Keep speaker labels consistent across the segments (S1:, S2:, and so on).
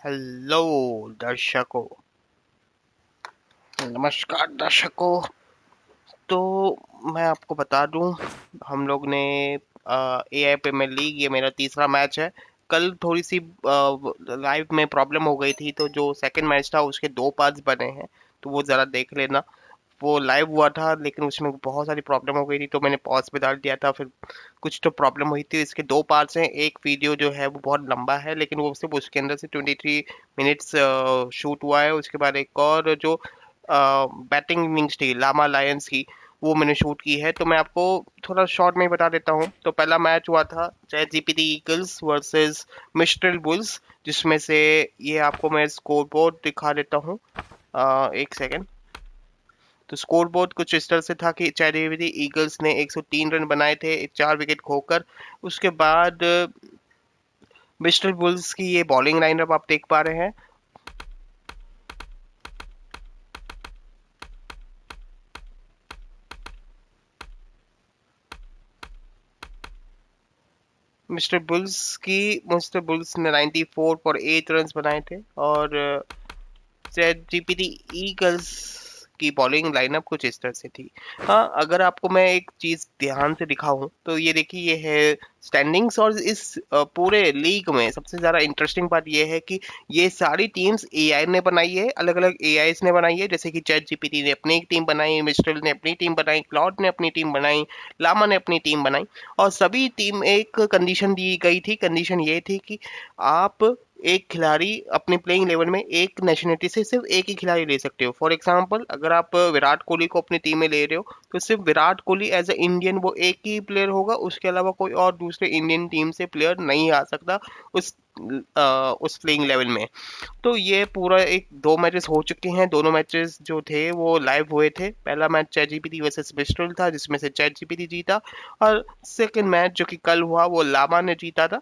S1: Hello दर्शकों। नमस्कार दर्शकों। तो मैं आपको बता दूं, हम लोग ने एआई प्रीमियर लीग, ये मेरा तीसरा मैच है। कल थोड़ी सी लाइव में प्रॉब्लम हो गई थी, तो जो सेकंड मैच था उसके दो पार्ट्स बने हैं, तो वो ज़रा देख लेना। वो लाइव हुआ था लेकिन उसमें बहुत सारी प्रॉब्लम हो गई थी, तो मैंने पॉज पे डाल दिया था। फिर कुछ तो प्रॉब्लम हुई थी। इसके दो पार्ट्स हैं। एक वीडियो जो है वो बहुत लंबा है, लेकिन वो सिर्फ उसके अंदर से 23 मिनट्स शूट हुआ है। उसके बाद एक और जो बैटिंग इनिंग्स थी लामा लायंस की, वो मैंने शूट की है। तो मैं आपको थोड़ा शॉर्ट में ही बता देता हूँ। तो पहला मैच हुआ था chat GPT eagles versus mistral bulls, जिसमें से ये आपको मैं स्कोर बोर्ड दिखा देता हूँ। एक सेकेंड। तो स्कोर बोर्ड कुछ इस तरह से था कि चैरिटी ईगल्स ने 103 रन बनाए थे, 4 विकेट खोकर। उसके बाद मिस्टर बुल्स की ये बॉलिंग लाइनअप आप देख पा रहे हैं। मिस्टर बुल्स ने 94 फॉर 8 रन बनाए थे। और चैट जीपीटी ईगल्स की बॉलिंग लाइनअप कुछ इस तरह से थी। हाँ, अगर आपको मैं एक चीज ध्यान से दिखाऊं तो ये देखिए, ये है स्टैंडिंग्स। और इस पूरे लीग में सबसे ज्यादा इंटरेस्टिंग बात ये है कि ये सारी टीम्स एआई ने बनाई है, अलग अलग एआईस ने बनाई है। जैसे कि चैट जीपीटी ने अपनी एक टीम बनाई, मिस्ट्रल ने अपनी टीम बनाई, क्लॉड ने अपनी टीम बनाई, लामा ने अपनी टीम बनाई। और सभी टीम एक कंडीशन दी गई थी। कंडीशन ये थी कि आप एक खिलाड़ी अपने प्लेइंग लेवल में एक नेशनलिटी से सिर्फ एक ही खिलाड़ी ले सकते हो। फॉर एग्जांपल, अगर आप विराट कोहली को अपनी टीम में ले रहे हो, तो सिर्फ Virat Kohli as a Indian वो एक ही प्लेयर होगा। उसके अलावा कोई और दूसरे इंडियन टीम से प्लेयर नहीं आ सकता उस उस प्लेइंग लेवल में। तो ये पूरा एक दो मैचेस हो चुके हैं। दोनों मैचेस जो थे वो लाइव हुए थे। पहला match chat GPT versus mistral था, जिसमें से चैट जीपीटी जीता। और सेकंड मैच जो कि कल हुआ, वो लामा ने जीता था।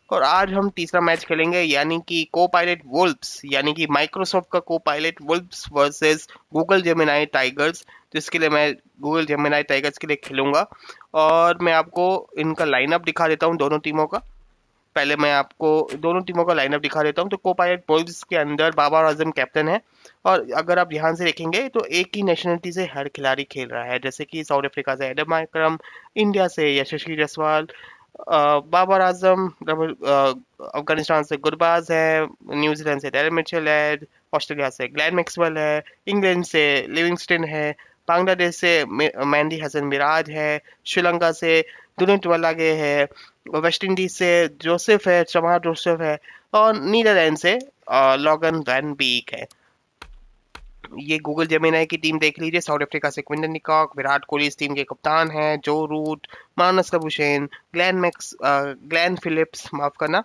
S1: और आज हम तीसरा मैच खेलेंगे, यानी कि को पायलट वुल्फ्स, यानी कि माइक्रोसॉफ्ट का को pilot wolves versus Google Gemini tigers, जिसके लिए मैं गूगल जेमिनाई टाइगर्स के लिए खेलूंगा। और मैं आपको इनका लाइनअप दिखा देता हूँ दोनों टीमों का। पहले मैं आपको दोनों टीमों का लाइनअप दिखा देता हूँ। तो को पायलट वुल्फ्स के अंदर बाबर आजम कैप्टन है। और अगर आप ध्यान से देखेंगे तो एक ही नेशनलिटी से हर खिलाड़ी खेल रहा है। जैसे कि साउथ अफ्रीका से एडम मार्करम, इंडिया से यशस्वी जायसवाल, बाबर आजम, अफगानिस्तान से गुरबाज है, न्यूजीलैंड से टेरर मिचेल है, ऑस्ट्रेलिया से ग्लैन मैक्सवेल है, इंग्लैंड से लिविंगस्टन है, बांग्लादेश से मेहंदी हसन मिराज है, श्रीलंका से दुनित वलागे है, वेस्ट इंडीज से जोसेफ है, चमार जोसेफ है, और नीदरलैंड से लॉगन वैन बीक है। ये गूगल जेमिनाई की टीम देख लीजिए। साउथ अफ्रीका से क्विंटन निकॉक, विराट कोहली इस टीम के कप्तान हैं, जो रूट, मानस कबुशेन, ग्लैन फिलिप्स, माफ करना,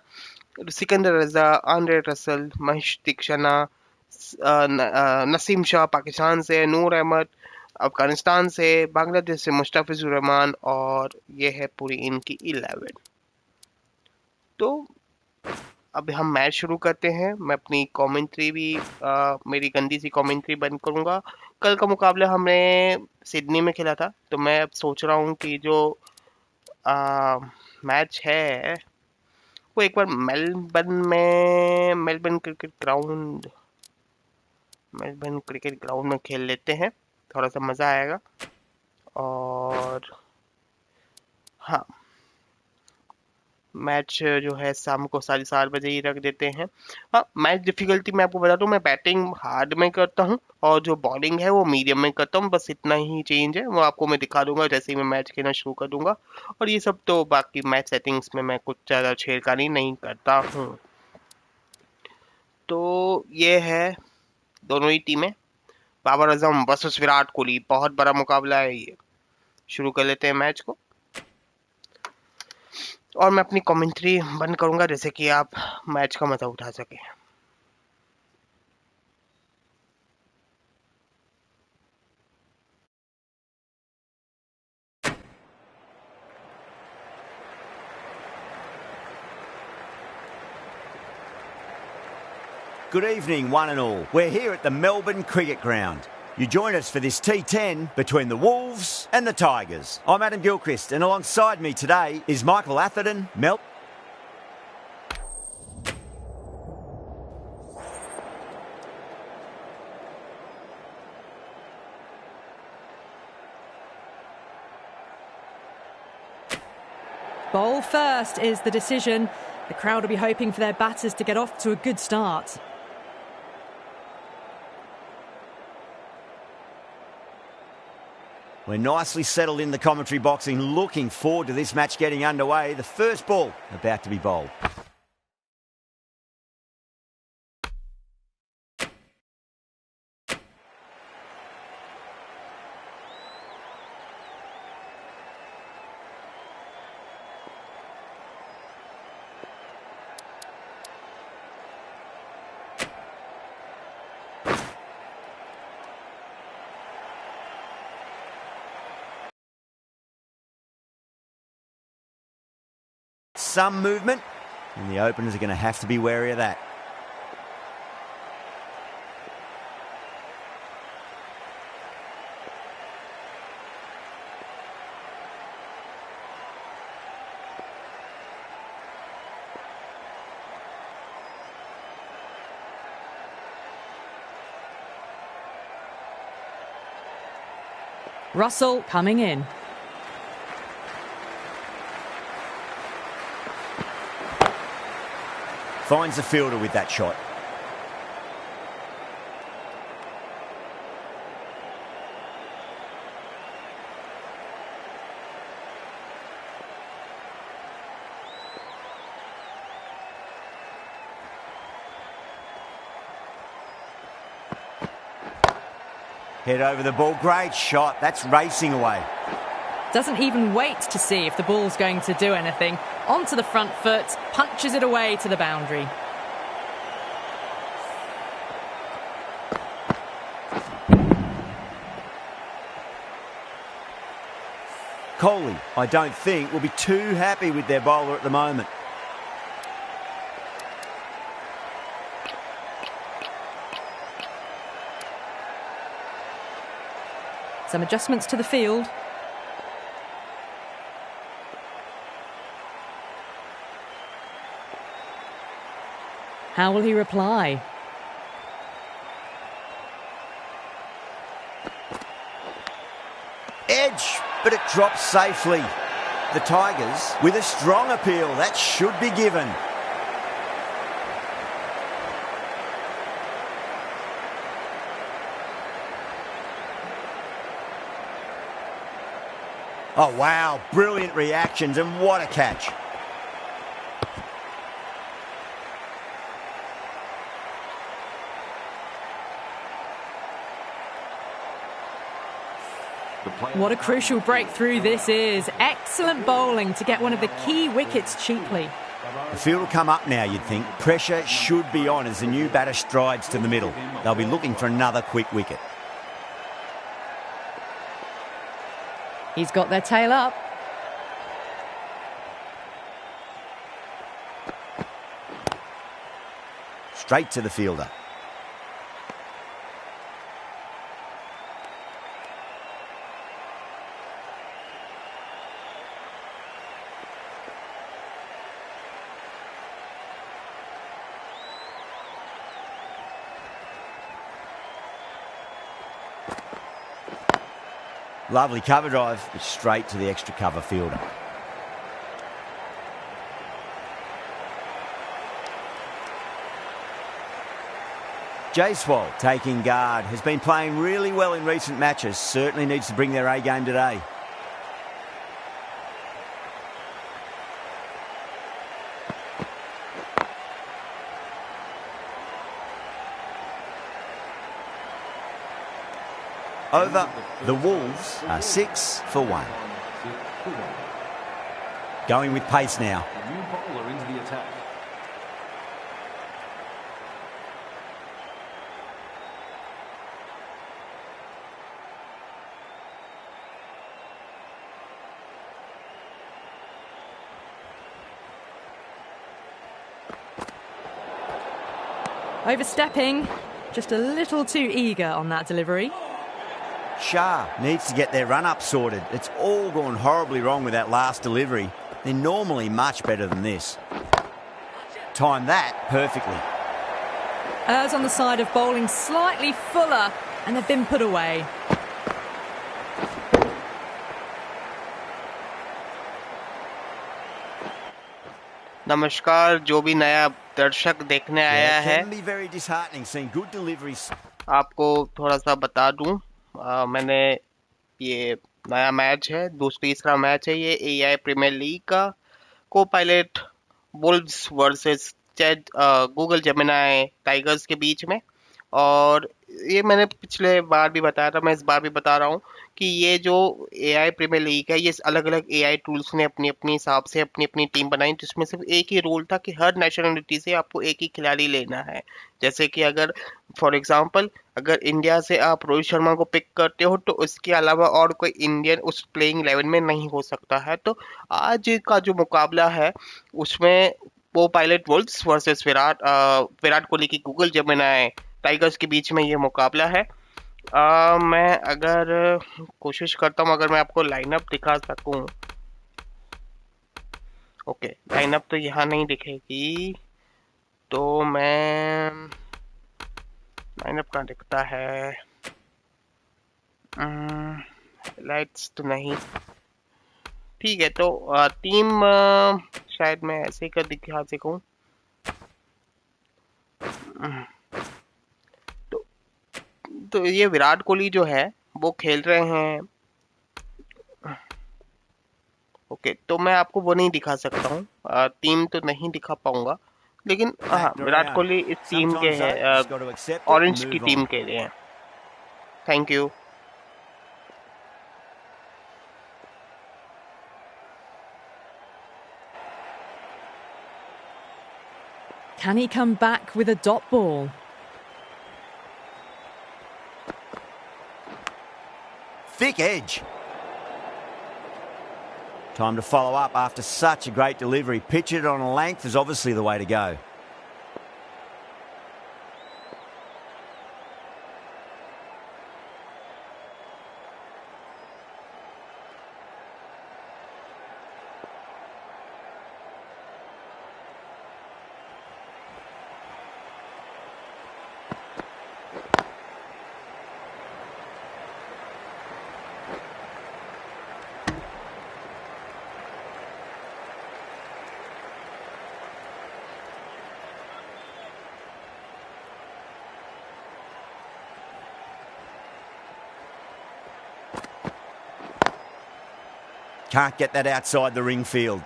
S1: सिकंदर रजा, आंद्रे रसल, महेश दीक्षाना, नसीम शाह पाकिस्तान से, नूर अहमद अफगानिस्तान से, बांग्लादेश से मुस्तफिजुर रहमान। और ये है पूरी इनकी 11। तो अब हम मैच शुरू करते हैं। मैं अपनी कमेंट्री भी मेरी गंदी सी कमेंट्री बंद करूंगा। कल का मुकाबला हमने सिडनी में खेला था, तो मैं अब सोच रहा हूँ कि जो मैच है वो एक बार मेलबर्न क्रिकेट ग्राउंड में खेल लेते हैं। थोड़ा सा मज़ा आएगा। और हाँ, मैच जो है शाम को 7:30 बजे ही रख देते हैं। हाँ, मैच डिफिकल्टी मैं आपको बता दूं, मैं बैटिंग हार्ड में करता हूँ और जो बॉलिंग है वो मीडियम में करता हूँ। बस इतना ही चेंज है, वो आपको मैं दिखा दूंगा जैसे ही मैं मैच खेलना शुरू कर दूंगा। और ये सब तो बाकी मैच सेटिंग्स में मैं कुछ ज़्यादा छेड़खानी नहीं करता हूँ। तो ये है दोनों ही टीमें। बाबर आजम वर्सेस विराट कोहली, बहुत बड़ा मुकाबला है ये। शुरू कर लेते हैं मैच को। और मैं अपनी कमेंट्री बंद करूंगा जैसे कि आप मैच का मजा उठा सके।
S2: Good evening, one and all. We're here at the Melbourne Cricket Ground. You join us for this T10 between the Wolves and the Tigers. I'm Adam Gilchrist, and alongside me today is Michael Atherton,
S3: first is the decision. The crowd will be hoping for their batters to get off to a good start.
S2: We're nicely settled in the commentary boxing, looking forward to this match getting underway. The first ball about to be bowled. Some movement, and the openers are going to have to be wary of that.
S3: Russell coming in.
S2: Finds the fielder with that shot. Head over the ball. Great shot. That's racing away.
S3: Doesn't even wait to see if the ball's going to do anything. Onto the front foot, punches it away to the boundary.
S2: Kohli, I don't think, will be too happy with their bowler at the moment.
S3: Some adjustments to the field. How will he reply?
S2: Edge, but it drops safely. The Tigers with a strong appeal. That should be given. Oh, wow. Brilliant reactions, and what a catch.
S3: What a crucial breakthrough this is. Excellent bowling to get one of the key wickets cheaply.
S2: The field will come up now, you'd think. Pressure should be on as the new batter strides to the middle. They'll be looking for another quick wicket.
S3: He's got their tail up.
S2: Straight to the fielder. Lovely cover drive, but straight to the extra cover fielder. Jaiswal taking guard, has been playing really well in recent matches, certainly needs to bring their A game today. Over, the Wolves are 6 for 1. Going with pace now.
S4: New bowler into the attack.
S3: Overstepping, just a little too eager on that delivery.
S2: Shah needs to get their run-up sorted. It's all gone horribly wrong with that last delivery. They're normally much better than this. Timed that perfectly.
S3: Errs on the side of bowling slightly fuller, and they've been put away.
S1: नमस्कार, जो भी नया दर्शक देखने
S2: Yeah,
S1: आया
S2: it
S1: है,
S2: can be very disheartening seeing good deliveries.
S1: आपको थोड़ा सा बता दूं, मैंने ये नया मैच है, तीसरा मैच है ये एआई प्रीमियर लीग का, को pilot Wolves versus Google Gemini tigers के बीच में। और ये मैंने पिछले बार भी बताया था, मैं इस बार भी बता रहा हूँ कि ये जो एआई प्रीमियर लीग है, ये अलग अलग एआई टूल्स ने अपनी अपनी हिसाब से अपनी अपनी टीम बनाई, जिसमें सिर्फ एक ही रूल था कि हर नेशनलिटी से आपको एक ही खिलाड़ी लेना है। जैसे कि अगर फॉर एग्जांपल अगर इंडिया से आप रोहित शर्मा को पिक करते हो तो उसके अलावा और कोई इंडियन उस प्लेइंग 11 में नहीं हो सकता है। तो आज का जो मुकाबला है उसमें वो pilot Wolves versus Virat Kohli की गूगल जेमिनी टाइगर्स के बीच में ये मुकाबला है। मैं अगर कोशिश करता हूँ, अगर मैं आपको लाइनअप दिखा सकूं। ओके, लाइनअप तो यहाँ नहीं दिखेगी, तो मैं लाइनअप कहाँ दिखता है? लाइट्स तो नहीं। ठीक है, तो टीम शायद मैं ऐसे ही कर दिखा सकूं। तो तो ये विराट कोहली जो है वो खेल रहे हैं। ओके, तो मैं आपको वो नहीं दिखा सकता हूँ, टीम तो नहीं दिखा पाऊंगा, लेकिन हाँ,
S2: Batting
S1: विराट
S2: around.
S1: कोहली इस टीम के
S2: Sometimes though, you
S1: हैं,
S2: just got to accept it and
S1: orange की
S2: move
S1: टीम
S2: on.
S1: के लिए हैं। Thank you.
S3: Can he come back with a dot ball?
S2: Thick edge. Time to follow up after such a great delivery. Pitch it on a length is obviously the way to go. Can't get that outside the ring field.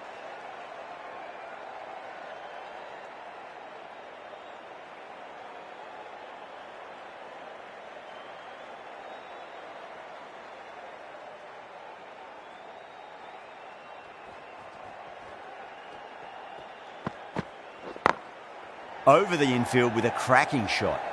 S2: Over the infield with a cracking shot.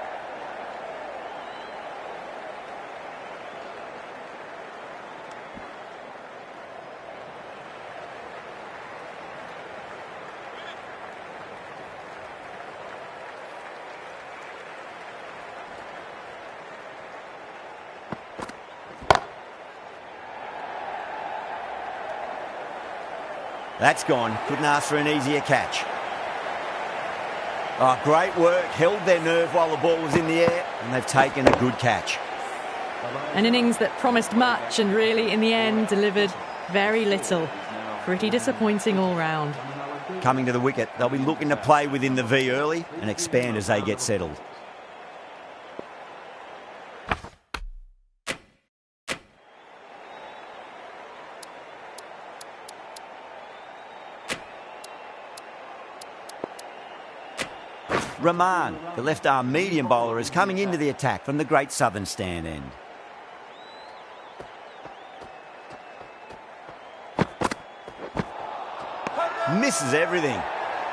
S2: That's gone. Couldn't ask for an easier catch. Oh, great work. Held their nerve while the ball was in the air, and they've taken a good catch.
S3: An innings that promised much and really, in the end, delivered very little. Pretty disappointing all round.
S2: Coming to the wicket, they'll be looking to play within the V early and expand as they get settled. Rahman, the left-arm medium bowler, is coming into the attack from the Great Southern Stand end. Misses everything.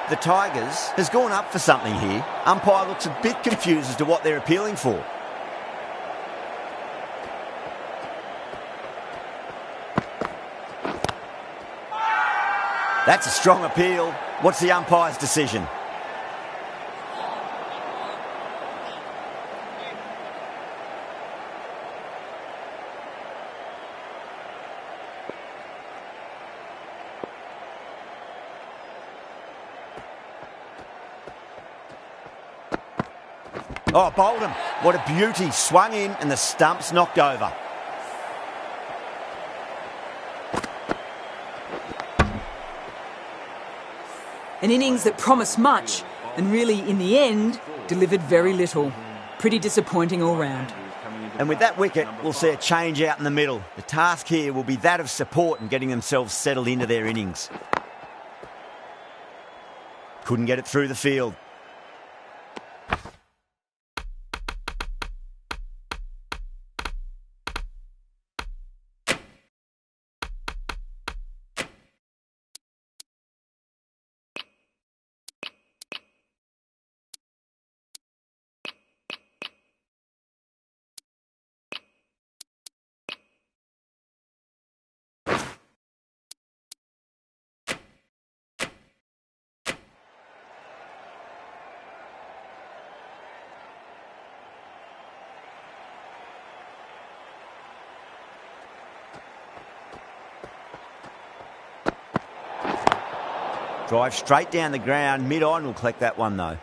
S2: The Tigers has gone up for something here. Umpire looks a bit confused as to what they're appealing for. That's a strong appeal. What's the umpire's decision? Oh, bowled him. What a beauty. Swung in and the stump's knocked over.
S5: An innings that promised much and really, in the end, delivered very little. Pretty disappointing all round.
S2: And with that wicket, we'll see a change out in the middle. The task here will be that of support and getting themselves settled into their innings. Couldn't get it through the field. Drive straight down the ground. Mid-on will collect that one, though.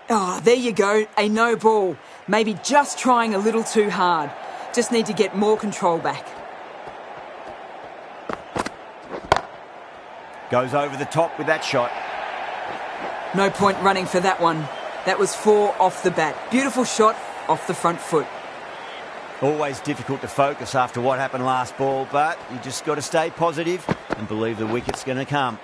S5: Oh, there you go. A no ball. Maybe just trying a little too hard. Just need to get more control back.
S2: Goes over the top with that shot.
S5: No point running for that one. That was 4 off the bat. Beautiful shot off the front foot.
S2: Always difficult to focus after what happened last ball, but you just got to stay positive and believe the wicket's going to come.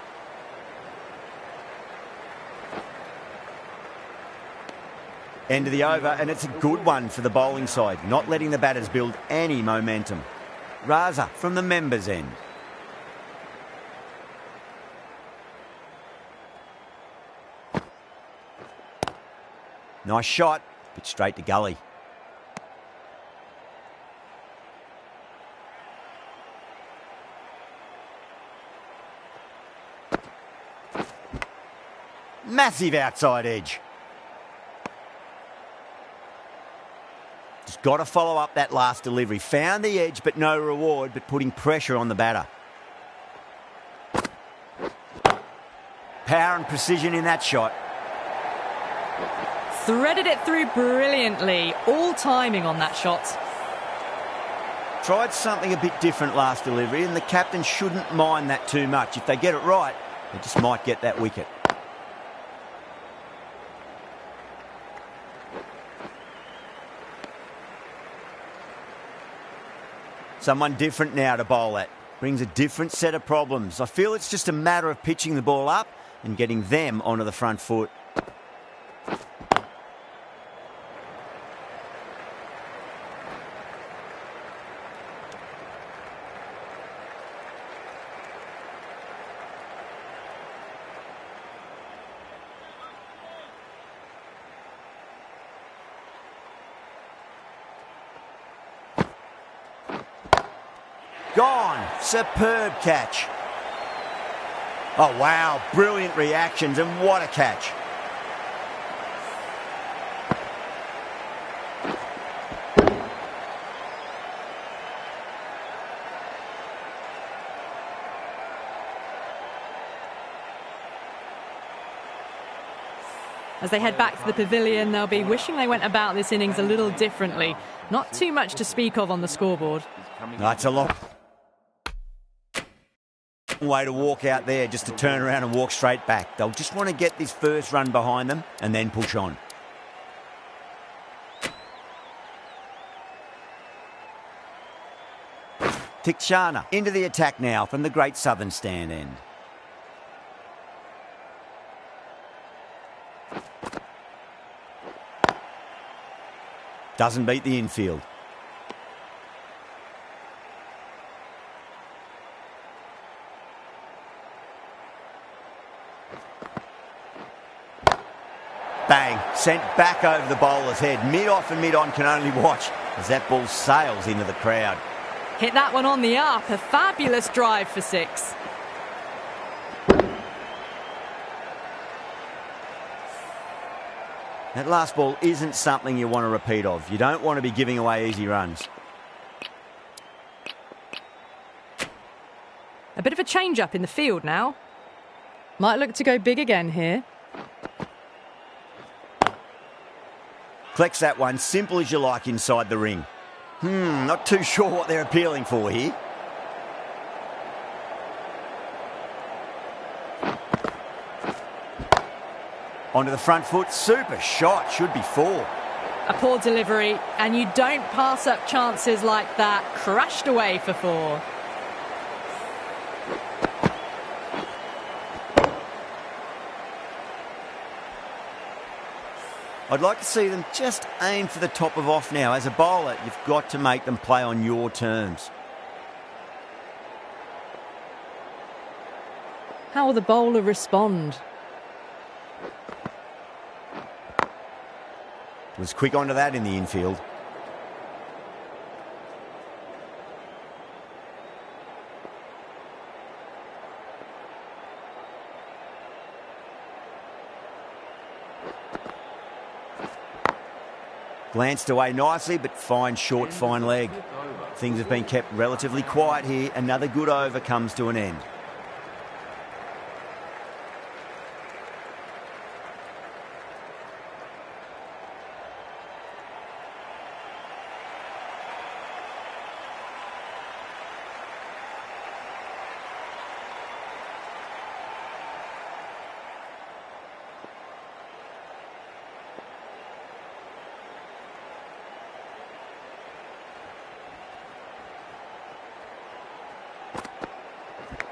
S2: End of the over, and it's a good one for the bowling side, not letting the batters build any momentum. Raza from the members' end. Nice shot, bit straight to gully. Massive outside edge. Just got to follow up that last delivery. Found the edge, but no reward, but putting pressure on the batter. Power and precision in that shot.
S3: Threaded it through brilliantly. All timing on that shot.
S2: Tried something a bit different last delivery, and the captain shouldn't mind that too much. If they get it right, they just might get that wicket. Someone different now to bowl at. Brings a different set of problems. I feel it's just a matter of pitching the ball up and getting them onto the front foot. Gone. Superb catch. Oh, wow. Brilliant reactions, and what a catch.
S3: As they head back to the pavilion, they'll be wishing they went about this innings a little differently. Not too much to speak of on the scoreboard.
S2: That's a long way to walk out there, just to turn around and walk straight back. They'll just want to get this first run behind them and then push on. Tikshana into the attack now from the Great Southern Stand end. Doesn't beat the infield. Bang, sent back over the bowler's head. Mid-off and mid-on can only watch as that ball sails into the crowd.
S3: Hit that one on the up. A fabulous drive for 6.
S2: That last ball isn't something you want to repeat of. You don't want to be giving away easy runs.
S3: A bit of a change-up in the field now. Might look to go big again here.
S2: Collects that one, simple as you like inside the ring. Not too sure what they're appealing for here. Onto the front foot, super shot, should be 4.
S3: A poor delivery, and you don't pass up chances like that. Crashed away for 4.
S2: I'd like to see them just aim for the top of off now. As a bowler, you've got to make them play on your terms.
S3: How will the bowler respond?
S2: Was quick onto that in the infield. Glanced away nicely, but fine short, fine leg. Things have been kept relatively quiet here. Another good over comes to an end.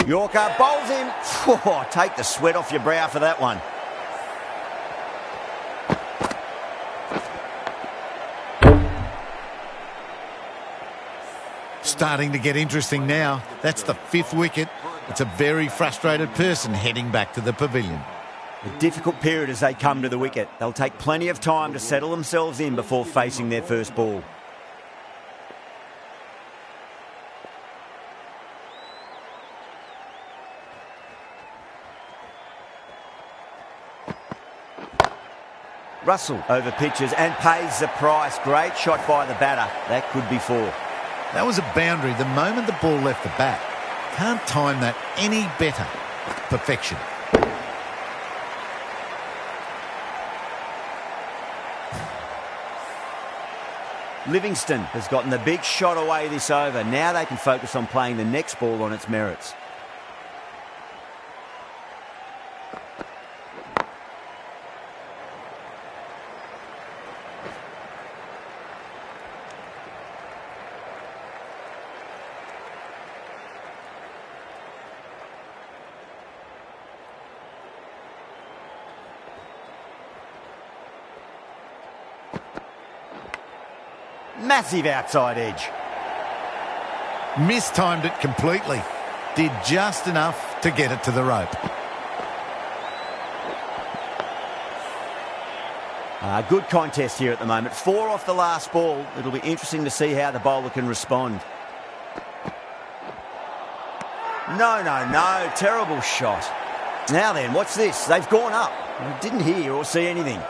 S2: Yorker bowls him. Oh, take the sweat off your brow for that one.
S6: Starting to get interesting now. That's the 5th wicket. It's a very frustrated person heading back to the pavilion.
S2: A difficult period as they come to the wicket. They'll take plenty of time to settle themselves in before facing their first ball. Russell over pitches and pays the price. Great shot by the batter. That could be 4.
S6: That was a boundary the moment the ball left the bat. Can't time that any better. Perfection.
S2: Livingston has gotten the big shot away this over. Now they can focus on playing the next ball on its merits. Massive outside edge.
S6: Mistimed it completely. Did just enough to get it to the rope.
S2: Good contest here at the moment. 4 off the last ball. It'll be interesting to see how the bowler can respond. No. Terrible shot. Now then, what's this? They've gone up. I didn't hear or see anything.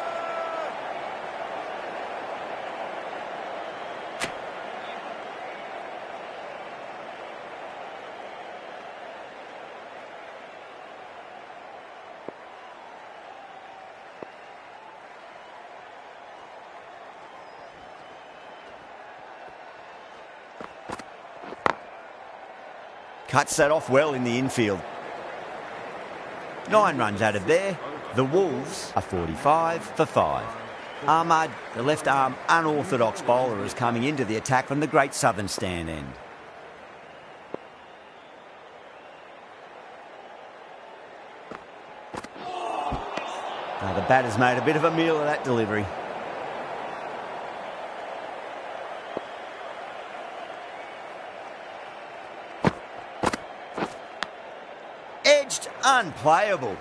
S2: Cuts that off well in the infield. 9 runs added there. The Wolves are 45 for 5. Ahmad, the left-arm unorthodox bowler, is coming into the attack from the Great Southern Stand end. Now the batter's made a bit of a meal of that delivery. Edged, unplayable.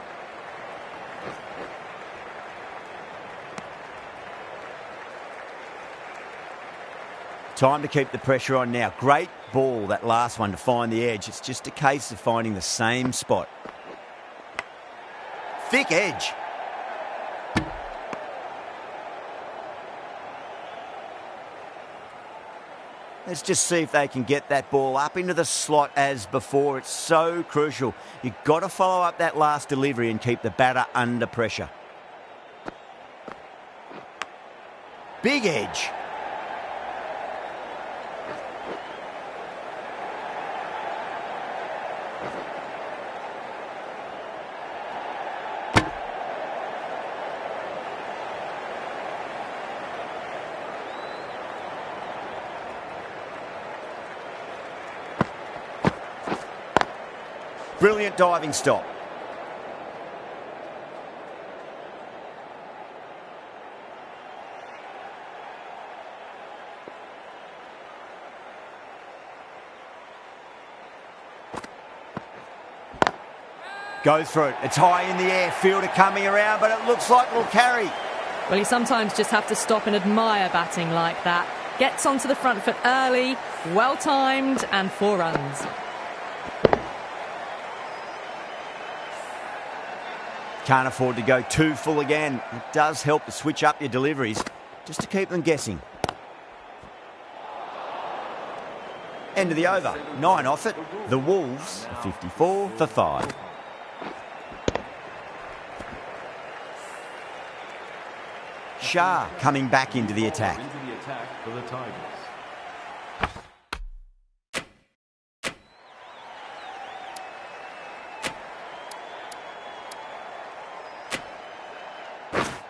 S2: Time to keep the pressure on now. Great ball, that last one, to find the edge. It's just a case of finding the same spot. Thick edge. Let's just see if they can get that ball up into the slot as before. It's so crucial. You've got to follow up that last delivery and keep the batter under pressure. Big edge. Brilliant diving stop. Goes for it. It's high in the air. Fielder coming around, but it looks like it'll carry.
S3: Well, you sometimes just have to stop and admire batting like that. Gets onto the front foot early, well timed, and 4 runs.
S2: Can't afford to go too full again. It does help to switch up your deliveries, just to keep them guessing. End of the over. 9 off it. The Wolves, 54 for 5. Shah coming back into the attack.
S4: Into the attack for the Tigers.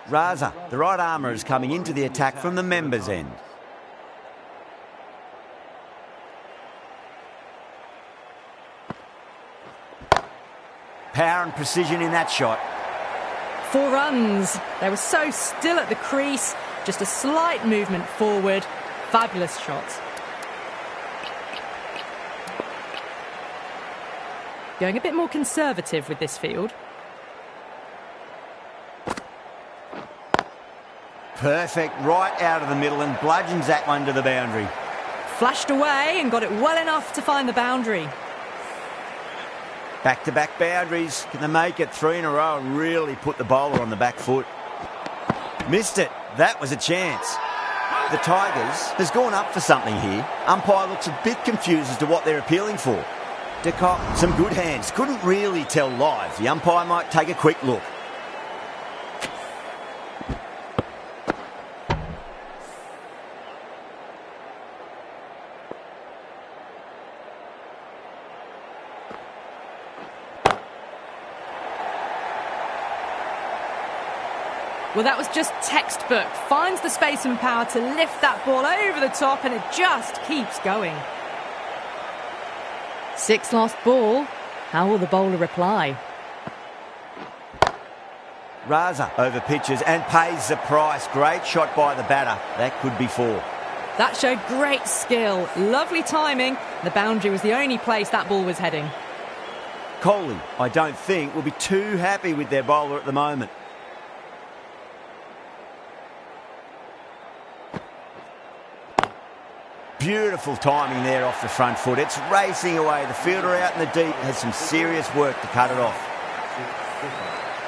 S2: Raza, the right armour, is coming into the attack from the members' end. Power and precision in that shot.
S3: 4 runs. They were so still at the crease. Just a slight movement forward. Fabulous shot. Going a bit more conservative with this field.
S2: Perfect, right out of the middle and bludgeons that one to the boundary.
S3: Flashed away and got it well enough to find the boundary.
S2: Back-to-back boundaries. Can they make it 3 in a row and really put the bowler on the back foot? Missed it. That was a chance. The Tigers has gone up for something here. Umpire looks a bit confused as to what they're appealing for. De Kock, some good hands. Couldn't really tell live. The umpire might take a quick look.
S3: Well, that was just textbook. Finds the space and power to lift that ball over the top, and it just keeps going. 6th last ball. How will the bowler reply?
S2: Raza over pitches and pays the price. Great shot by the batter. That could be 4.
S3: That showed great skill. Lovely timing. The boundary was the only place that ball was heading.
S2: Kohli, I don't think, will be too happy with their bowler at the moment. Beautiful timing there off the front foot. It's racing away. The fielder out in the deep has some serious work to cut it off.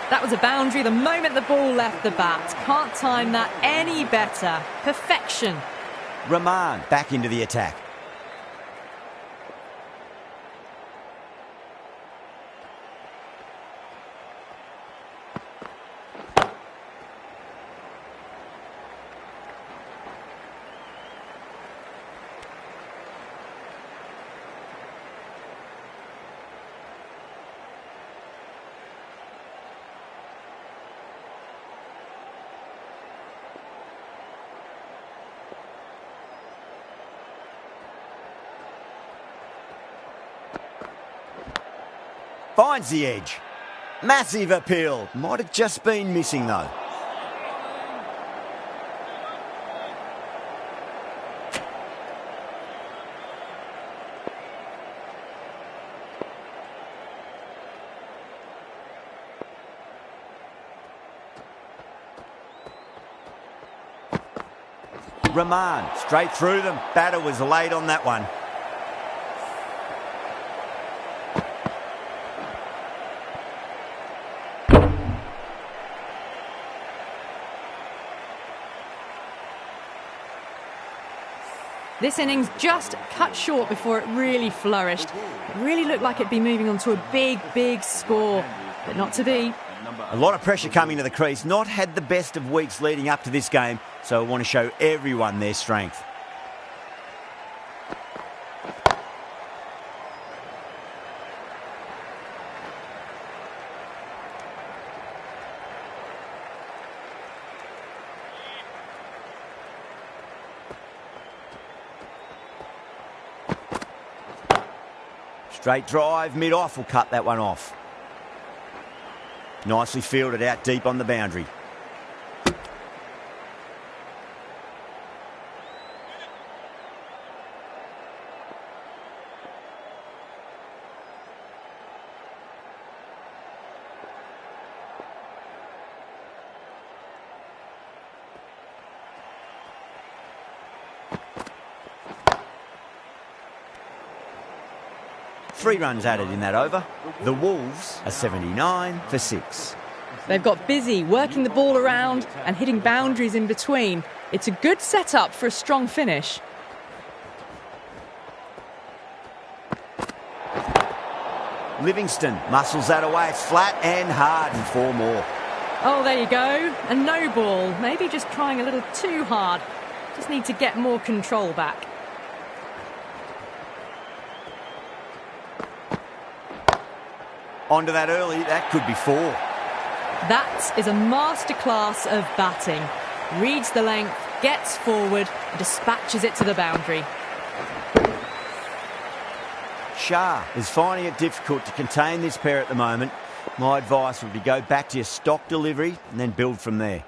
S3: That was a boundary the moment the ball left the bat. Can't time that any better. Perfection.
S2: Rahman back into the attack. Finds the edge. Massive appeal. Might have just been missing though. Rahman straight through them. Batter was late on that one.
S3: This innings just cut short before it really flourished. It really looked like it'd be moving on to a big, big score, but not to be.
S2: A lot of pressure coming to the crease. Not had the best of weeks leading up to this game, so I want to show everyone their strength. Straight drive, mid-off will cut that one off. Nicely fielded out deep on the boundary. Three runs added in that over. The Wolves are 79 for 6.
S3: They've got busy working the ball around and hitting boundaries in between. It's a good setup for a strong finish.
S2: Livingston muscles that away. It's flat and hard and 4 more.
S3: Oh, there you go. A no ball. Maybe just trying a little too hard. Just need to get more control back.
S2: Onto that early, that could be 4.
S3: That is a masterclass of batting. Reads the length, gets forward, and dispatches it to the boundary.
S2: Shah is finding it difficult to contain this pair at the moment. My advice would be go back to your stock delivery and then build from there.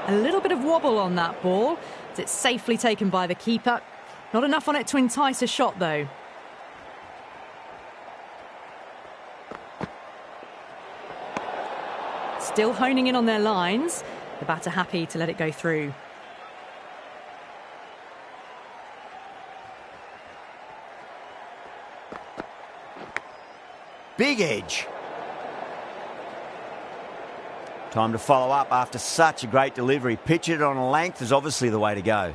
S3: A little bit of wobble on that ball. It's safely taken by the keeper. Not enough on it to entice a shot, though. Still honing in on their lines. The batter happy to let it go through.
S2: Big edge. Time to follow up after such a great delivery. Pitch it on a length is obviously the way to go.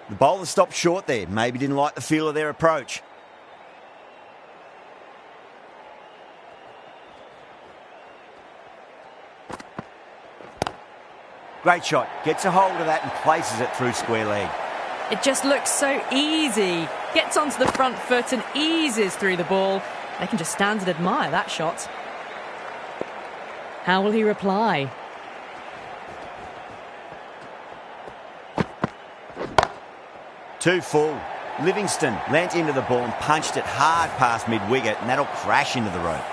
S2: The bowler stopped short there. Maybe didn't like the feel of their approach. Great shot. Gets a hold of that and places it through square leg.
S3: It just looks so easy. Gets onto the front foot and eases through the ball. They can just stand and admire that shot. How will he reply?
S2: Too full. Livingston leant into the ball and punched it hard past mid-wicket, and that'll crash into the rope.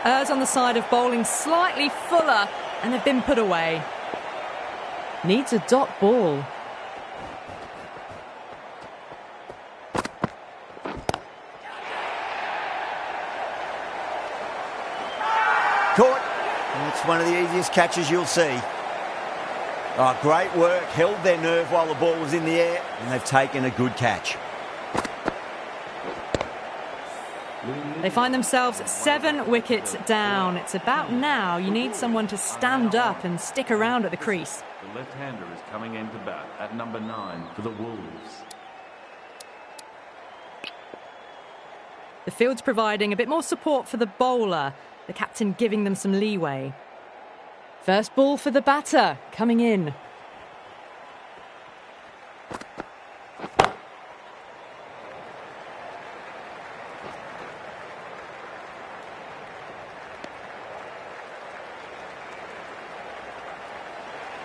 S3: Errs on the side of bowling slightly fuller, and they've been put away. Needs a dot ball.
S2: Caught. And it's one of the easiest catches you'll see. Oh, great work. Held their nerve while the ball was in the air, and they've taken a good catch.
S3: They find themselves 7 wickets down. It's about now you need someone to stand up and stick around at the crease.
S4: The left-hander is coming in to bat at number 9 for the Wolves.
S3: The field's providing a bit more support for the bowler, the captain giving them some leeway. First ball for the batter, coming in.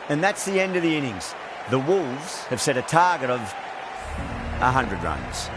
S2: And that's the end of the innings. The Wolves have set a target of 100 runs.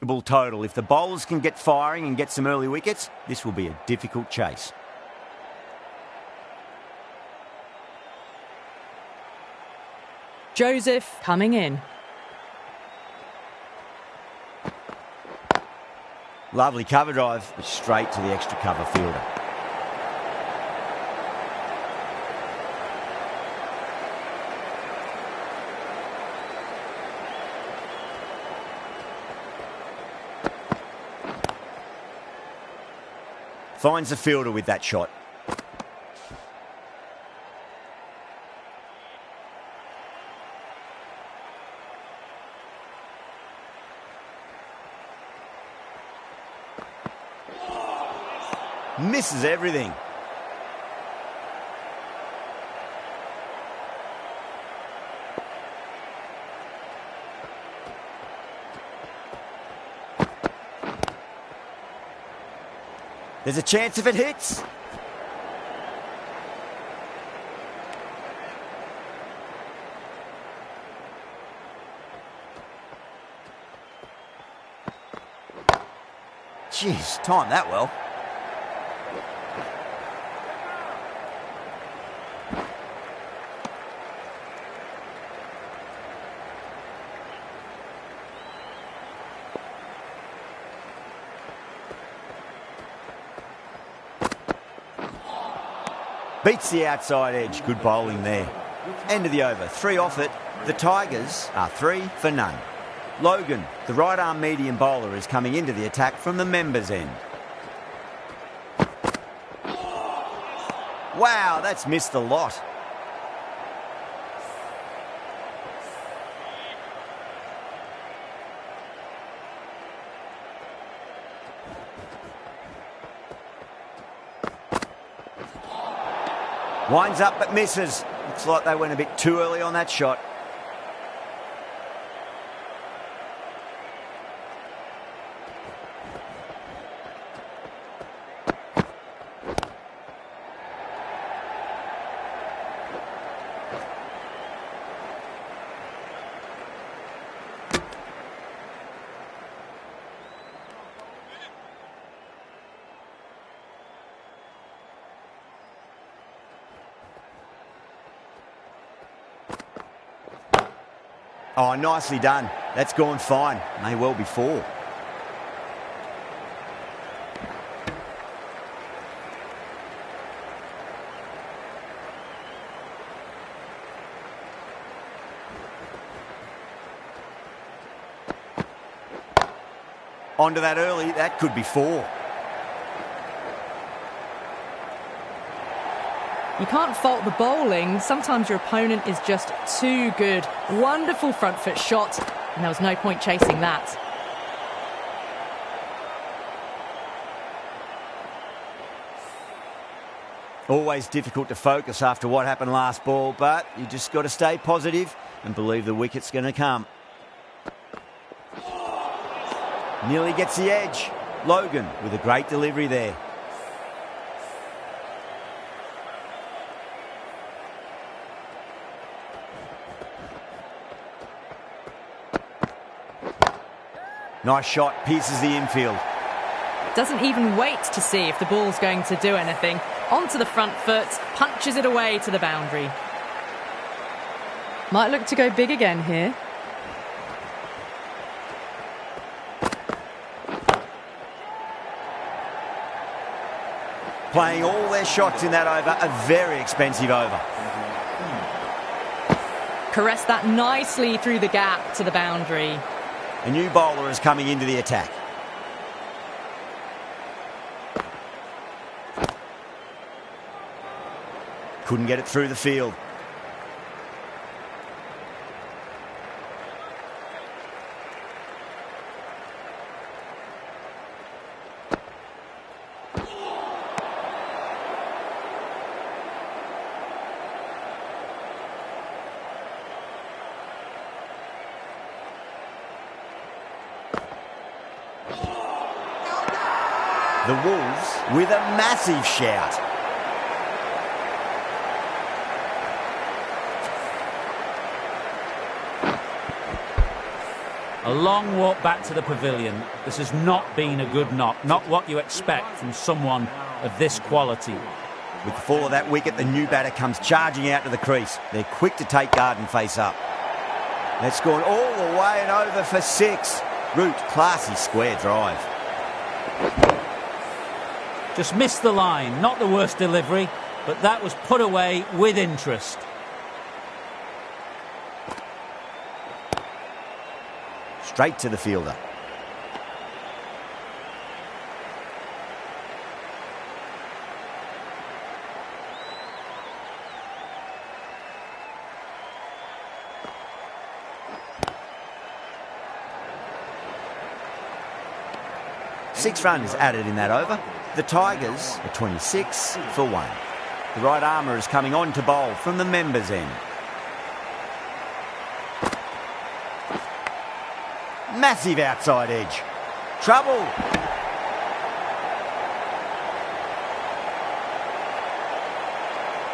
S2: unpredictable total. If the bowlers can get firing and get some early wickets, this will be a difficult chase.
S3: Joseph coming in.
S2: Lovely cover drive, but straight to the extra cover fielder. Finds the fielder with that shot. Misses everything. There's a chance if it hits. Jeez, timed that well. Beats the outside edge. Good bowling there. End of the over. 3 off it. The Tigers are 3 for none. Logan, the right arm medium bowler, is coming into the attack from the members' end. Wow, that's missed a lot. Winds up but misses. Looks like they went a bit too early on that shot. Oh, nicely done. That's gone fine. May well be 4. Onto that early. That could be 4.
S3: You can't fault the bowling. Sometimes your opponent is just too good. Wonderful front foot shot, and there was no point chasing that.
S2: Always difficult to focus after what happened last ball, but you just got to stay positive and believe the wicket's going to come. Nearly gets the edge. Logan with a great delivery there. Nice shot, pierces the infield.
S3: Doesn't even wait to see if the ball's going to do anything. Onto the front foot, punches it away to the boundary. Might look to go big again here.
S2: Playing all their shots in that over, a very expensive over.
S3: Caressed that nicely through the gap to the boundary.
S2: A new bowler is coming into the attack. Couldn't get it through the field. The Wolves with a massive shout.
S7: A long walk back to the pavilion. This has not been a good knock. Not what you expect from someone of this quality.
S2: With the fall of that wicket, the new batter comes charging out to the crease. They're quick to take guard and face up. That's gone all the way and over for 6. Root, classy square drive.
S7: Just missed the line. Not the worst delivery, but that was put away with interest.
S2: Straight to the fielder. Six runs added in that over. The Tigers are 26 for 1. The right armour is coming on to bowl from the members' end. Massive outside edge. Trouble.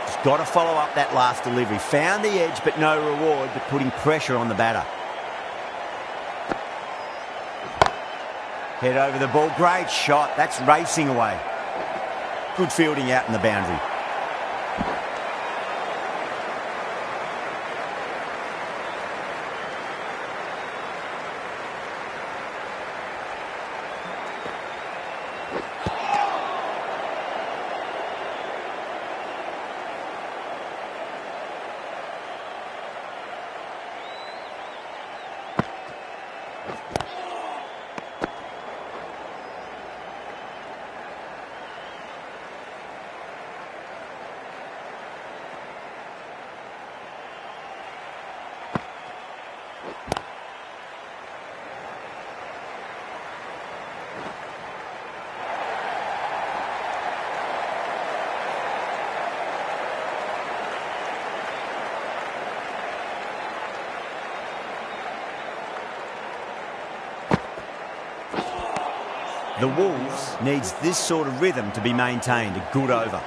S2: Just got to follow up that last delivery. Found the edge, but no reward, but putting pressure on the batter. Head over the ball. Great shot. That's racing away. Good fielding out in the boundary. The Wolves needs this sort of rhythm to be maintained. A good over.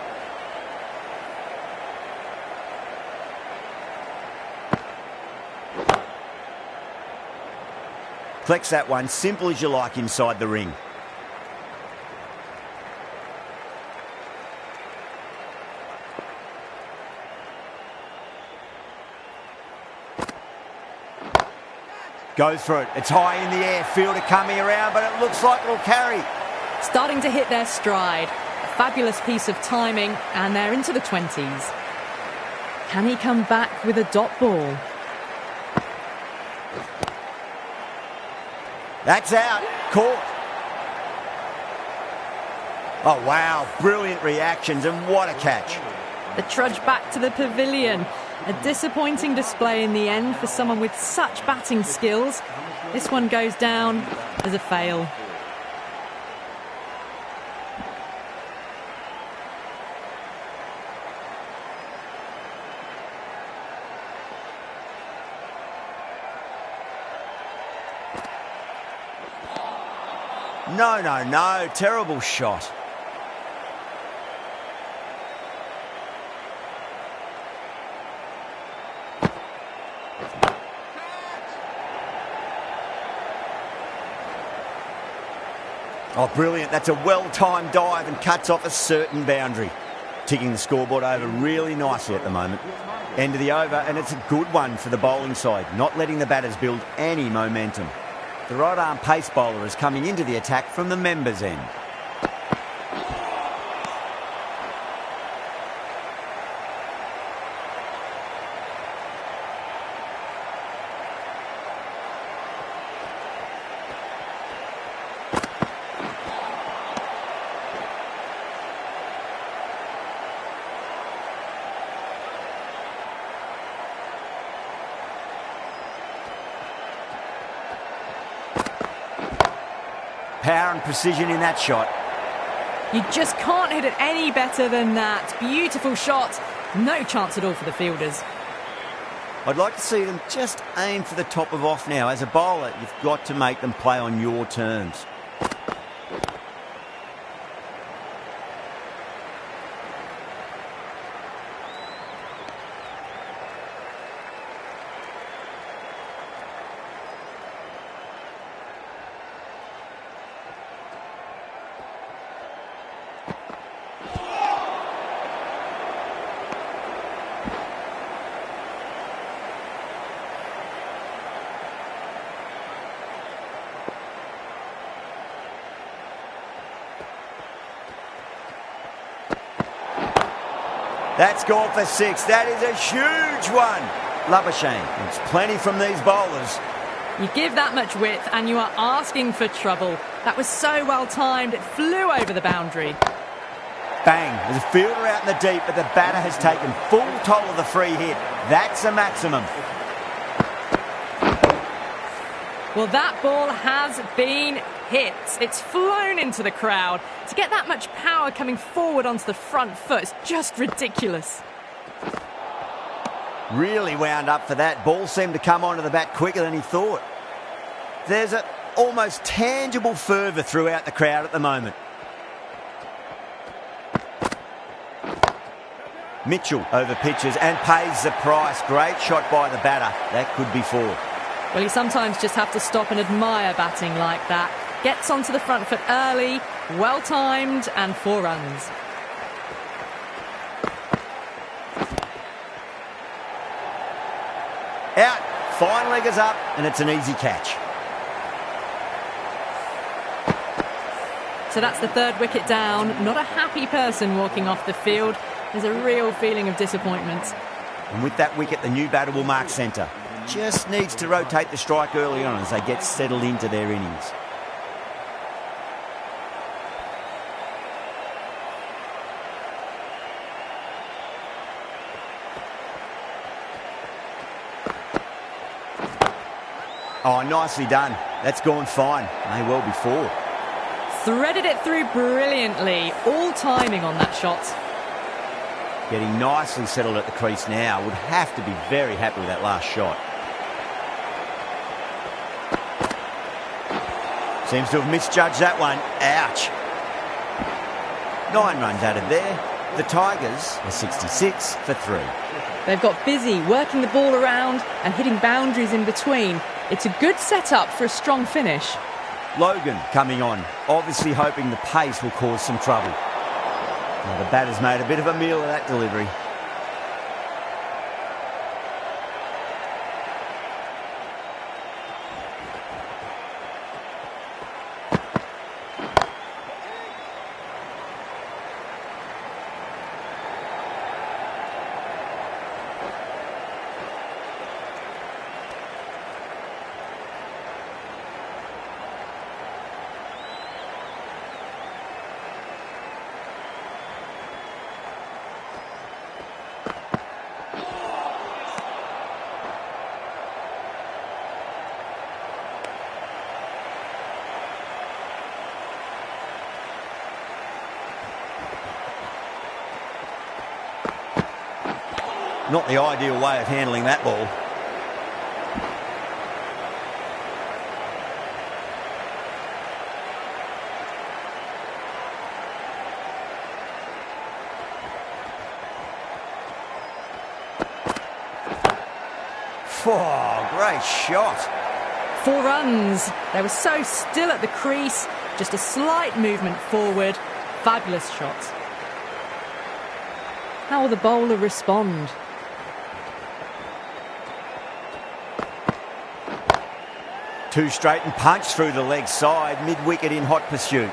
S2: Collects that one, simple as you like, inside the ring. Goes for it. It's high in the air. Fielder coming around, but it looks like it'll carry.
S3: Starting to hit their stride. A fabulous piece of timing, and they're into the 20s. Can he come back with a dot ball?
S2: That's out. Caught. Oh, wow. Brilliant reactions, and what a catch.
S3: The trudge back to the pavilion. A disappointing display in the end for someone with such batting skills. This one goes down as a fail.
S2: No. Terrible shot. Oh, brilliant. That's a well-timed dive and cuts off a certain boundary. Ticking the scoreboard over really nicely at the moment. End of the over, and it's a good one for the bowling side, not letting the batters build any momentum. The right-arm pace bowler is coming into the attack from the members' end. Power and precision in that shot.
S3: You just can't hit it any better than that. Beautiful shot. No chance at all for the fielders.
S2: I'd like to see them just aim for the top of off now. As a bowler, you've got to make them play on your terms. That's gone for 6. That is a huge one. Labuschagne wants plenty from these bowlers.
S3: You give that much width and you are asking for trouble. That was so well timed, it flew over the boundary.
S2: Bang, there's a fielder out in the deep, but the batter has taken full toll of the free hit. That's a maximum.
S3: Well, that ball has been hit. It's flown into the crowd. To get that much power coming forward onto the front foot is just ridiculous.
S2: Really wound up for that. Ball seemed to come onto the bat quicker than he thought. There's an almost tangible fervour throughout the crowd at the moment. Mitchell over pitches and pays the price. Great shot by the batter. That could be 4.
S3: Well, you sometimes just have to stop and admire batting like that. Gets onto the front foot early, well timed, and 4 runs.
S2: Out, fine leg is up, and it's an easy catch.
S3: So that's the 3rd wicket down. Not a happy person walking off the field. There's a real feeling of disappointment.
S2: And with that wicket, the new batter will mark centre. Just needs to rotate the strike early on as they get settled into their innings. Oh, nicely done. That's gone fine. May well be 4.
S3: Threaded it through brilliantly. All timing on that shot.
S2: Getting nicely settled at the crease now. Would have to be very happy with that last shot. Seems to have misjudged that one. Ouch. 9 runs added there. The Tigers are 66 for 3.
S3: They've got busy working the ball around and hitting boundaries in between. It's a good setup for a strong finish.
S2: Logan coming on, obviously hoping the pace will cause some trouble. Now the batter's made a bit of a meal of that delivery. Not the ideal way of handling that ball. Oh, great shot.
S3: 4 runs. They were so still at the crease. Just a slight movement forward. Fabulous shot. How will the bowler respond?
S2: Two straight and punch through the leg side, mid-wicket in hot pursuit.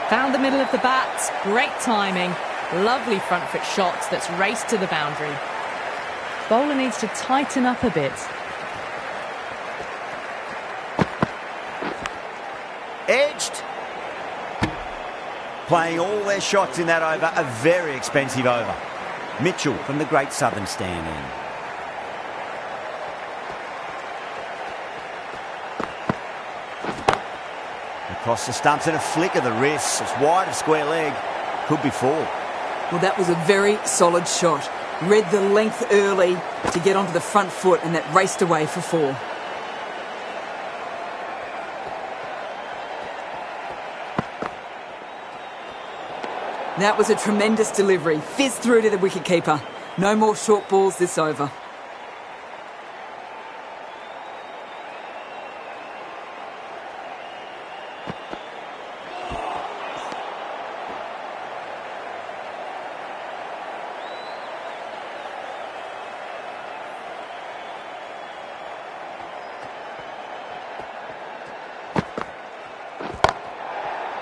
S3: Found the middle of the bat. Great timing. Lovely front foot shots that's raced to the boundary. Bowler needs to tighten up a bit.
S2: Edged. Playing all their shots in that over, a very expensive over. Mitchell from the Great Southern Stand in. Across the stumps and a flick of the wrist. It's wide of square leg. Could be 4.
S5: Well, that was a very solid shot. Read the length early to get onto the front foot, and that raced away for 4. That was a tremendous delivery. Fizzed through to the wicketkeeper. No more short balls this over.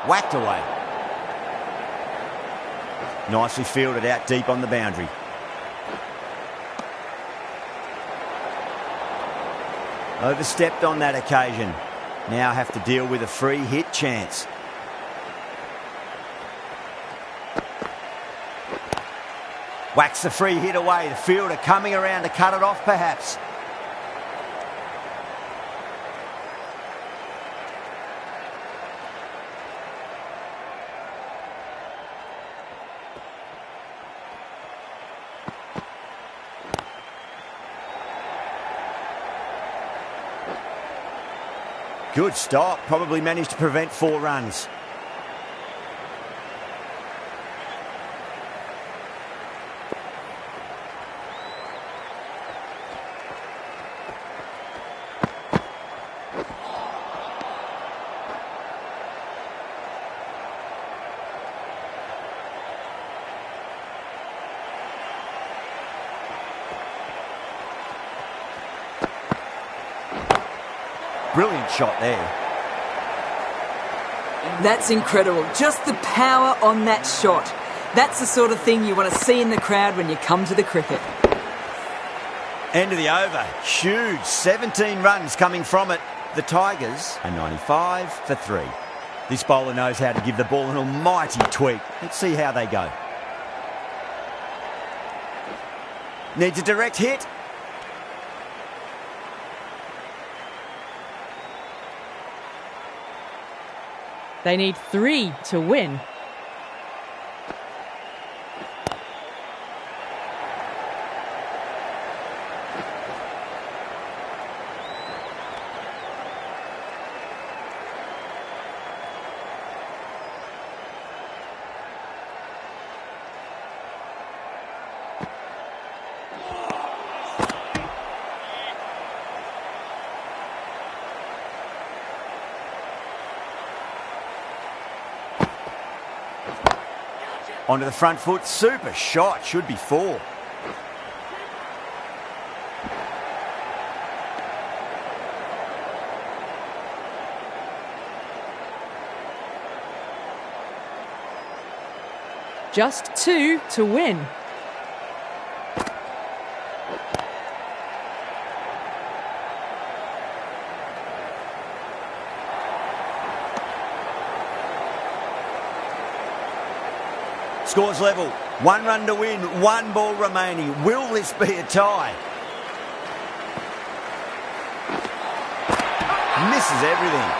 S2: Whacked away. Nicely fielded out deep on the boundary. Overstepped on that occasion. Now have to deal with a free hit chance. Whacks the free hit away. The fielder coming around to cut it off perhaps. Good stop. Probably managed to prevent 4 runs. Brilliant shot there.
S5: That's incredible. Just the power on that shot. That's the sort of thing you want to see in the crowd when you come to the cricket.
S2: End of the over. Huge. 17 runs coming from it. The Tigers are 95 for 3. This bowler knows how to give the ball an almighty tweak. Let's see how they go. Needs a direct hit.
S3: They need 3 to win.
S2: Onto the front foot. Super shot. Should be 4.
S3: Just 2 to win.
S2: Scores level. 1 run to win. 1 ball remaining. Will this be a tie? Misses everything.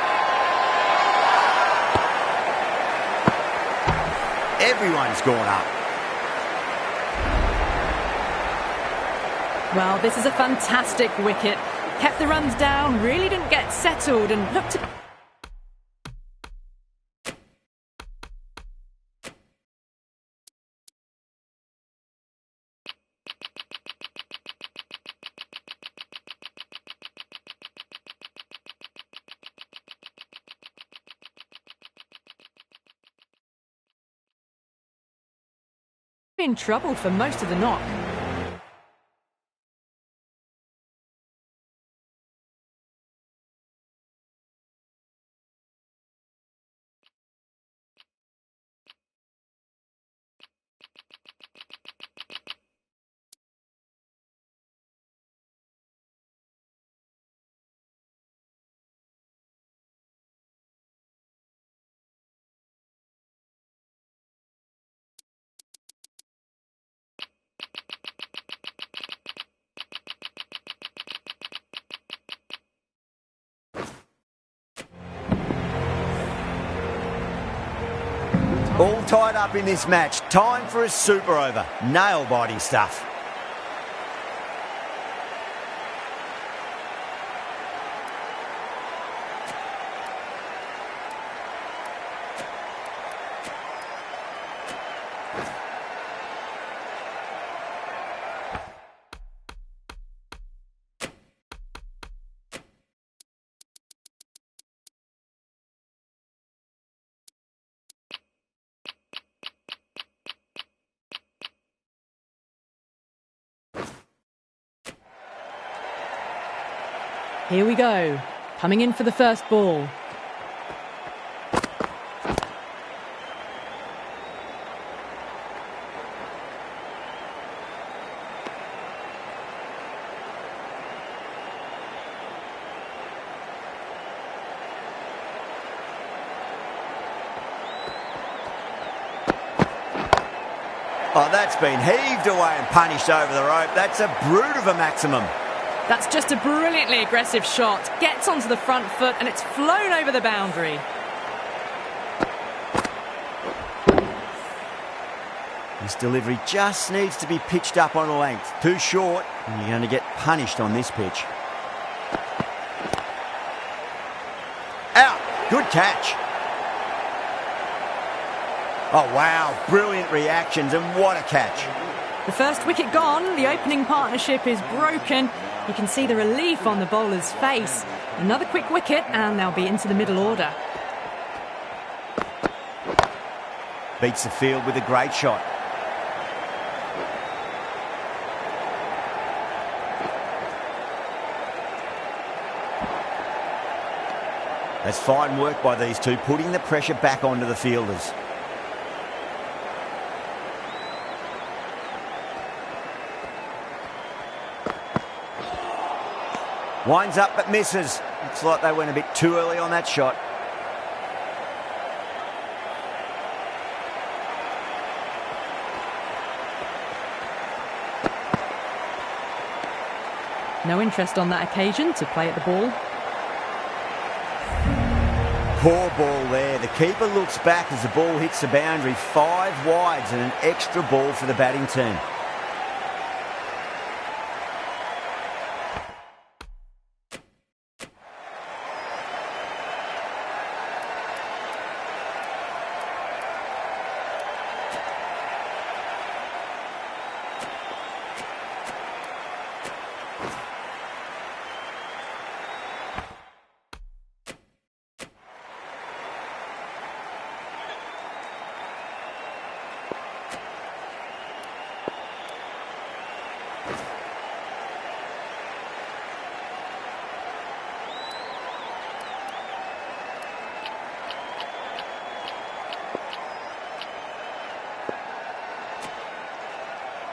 S2: Everyone's gone up.
S3: Well, this is a fantastic wicket. Kept the runs down, really didn't get settled and looked to... in trouble for most of the knock.
S2: All tied up in this match. Time for a super over. Nail-biting stuff.
S3: Here we go. Coming in for the first ball.
S2: Oh, that's been heaved away and punished over the rope. That's a brute of a maximum.
S3: That's just a brilliantly aggressive shot. Gets onto the front foot and it's flown over the boundary.
S2: This delivery just needs to be pitched up on a length. Too short, and you're going to get punished on this pitch. Out. Good catch. Oh, wow. Brilliant reactions, and what a catch.
S3: The first wicket gone, the opening partnership is broken. You can see the relief on the bowler's face. Another quick wicket, and they'll be into the middle order.
S2: Beats the field with a great shot. That's fine work by these two, putting the pressure back onto the fielders. Winds up but misses. Looks like they went a bit too early on that shot.
S3: No interest on that occasion to play at the ball.
S2: Poor ball there. The keeper looks back as the ball hits the boundary. 5 wides and an extra ball for the batting team.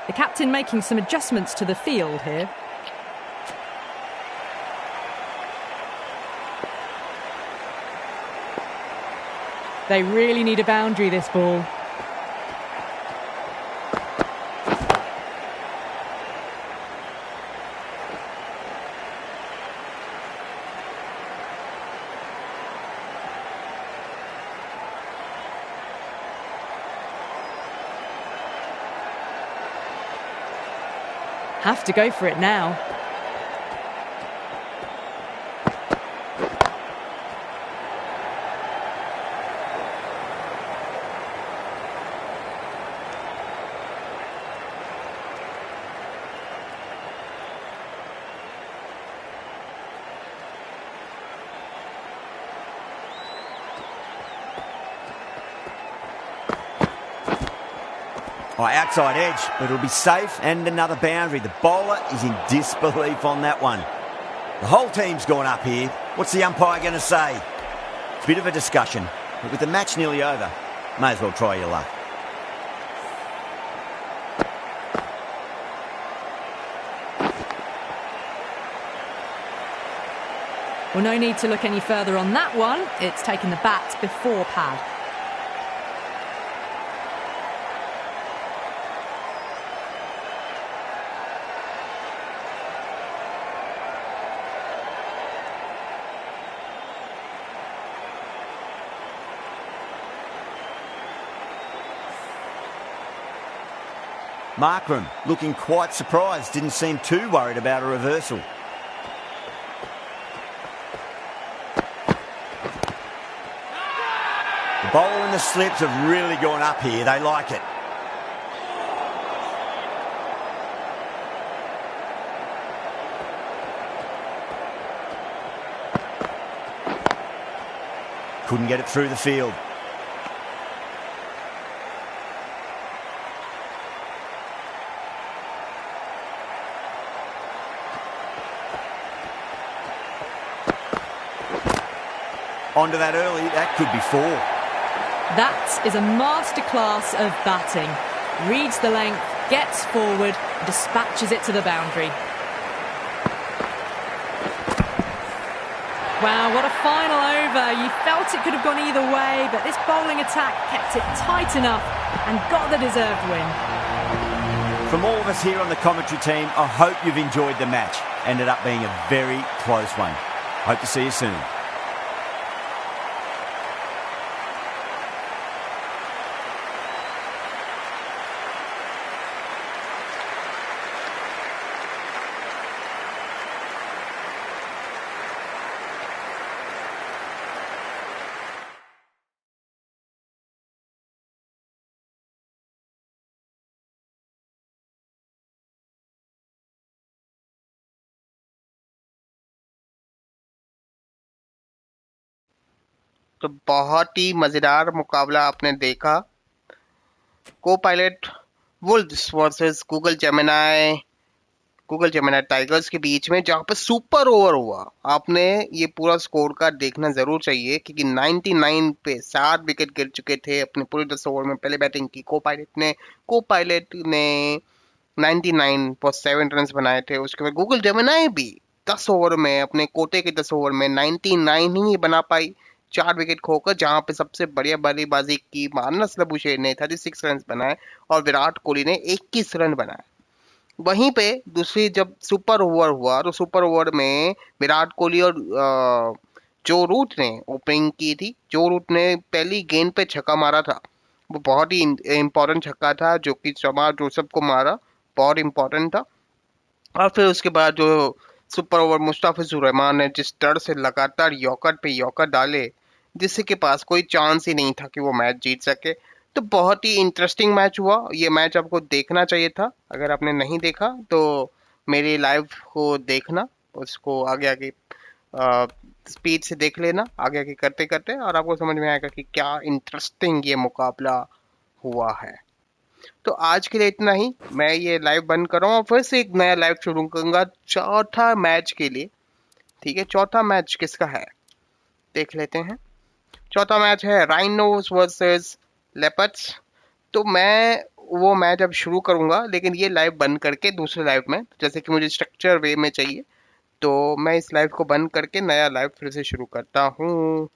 S3: The captain making some adjustments to the field here. They really need a boundary, this ball. Have to go for it now.
S2: Oh, outside edge, but it'll be safe and another boundary. The bowler is in disbelief on that one. The whole team's gone up here. What's the umpire going to say? Bit of a discussion, but with the match nearly over, may as well try your luck.
S3: Well, no need to look any further on that one. It's taken the bat before pad.
S2: Markram looking quite surprised, didn't seem too worried about a reversal. The bowler and the slips have really gone up here, they like it. Couldn't get it through the field. Onto that early, that could be 4.
S3: That is a masterclass of batting. Reads the length, gets forward, dispatches it to the boundary. Wow, what a final over. You felt it could have gone either way, but this bowling attack kept it tight enough and got the deserved win.
S2: From all of us here on the commentary team, I hope you've enjoyed the match. Ended up being a very close one. Hope to see you soon.
S1: तो बहुत ही मजेदार मुकाबला आपने देखा। को pilot Wolves versus Google Gemini tigers के बीच में, जहां पर सुपर ओवर हुआ। आपने ये पूरा स्कोर कार्ड देखना जरूर चाहिए, क्योंकि 99 पे 7 विकेट गिर चुके थे अपने पूरे 10 ओवर में। पहले बैटिंग की को पायलट ने 99 पर 7 रन बनाए थे। उसके बाद गूगल जेमिनी भी 10 ओवर में, अपने कोटे के 10 ओवर में 99 ही बना पाई, 4 विकेट खोकर। जहां पे सबसे बढ़िया बल्लेबाजी की मानस लबुशेर ने 36 रन बनाए और विराट कोहली ने 21 रन बनाए। वहीं पे दूसरी जब सुपर ओवर हुआ, तो सुपर ओवर में विराट कोहली और जो रूट ने ओपनिंग की थी। जो रूट ने पहली गेंद पे छक्का मारा था, वो बहुत ही इंपॉर्टेंट छक्का था, जो कि शमा जोसफ को मारा, बहुत इंपॉर्टेंट था। और फिर उसके बाद जो सुपर ओवर मुस्ताफिजुर रहमान ने जिस तरह से लगातार यॉर्कर पे यॉर्कर डाले, जिससे के पास कोई चांस ही नहीं था कि वो मैच जीत सके। तो बहुत ही इंटरेस्टिंग मैच हुआ। ये मैच आपको देखना चाहिए था। अगर आपने नहीं देखा तो मेरे लाइव को देखना, उसको आगे आगे स्पीड से देख लेना, आगे आगे करते करते, और आपको समझ में आएगा कि क्या इंटरेस्टिंग ये मुकाबला हुआ है। तो आज के लिए इतना ही। मैं ये लाइव बंद कर रहा हूँ और फिर से एक नया लाइव शुरू करूंगा चौथा मैच के लिए। ठीक है, चौथा मैच किसका है देख लेते हैं। चौथा मैच है राइनोस वर्सेस लेपर्ड्स। तो मैं वो मैच अब शुरू करूंगा, लेकिन ये लाइव बंद करके दूसरे लाइव में, जैसे कि मुझे स्ट्रक्चर वे में चाहिए, तो मैं इस लाइव को बंद करके नया लाइव फिर से शुरू करता हूँ।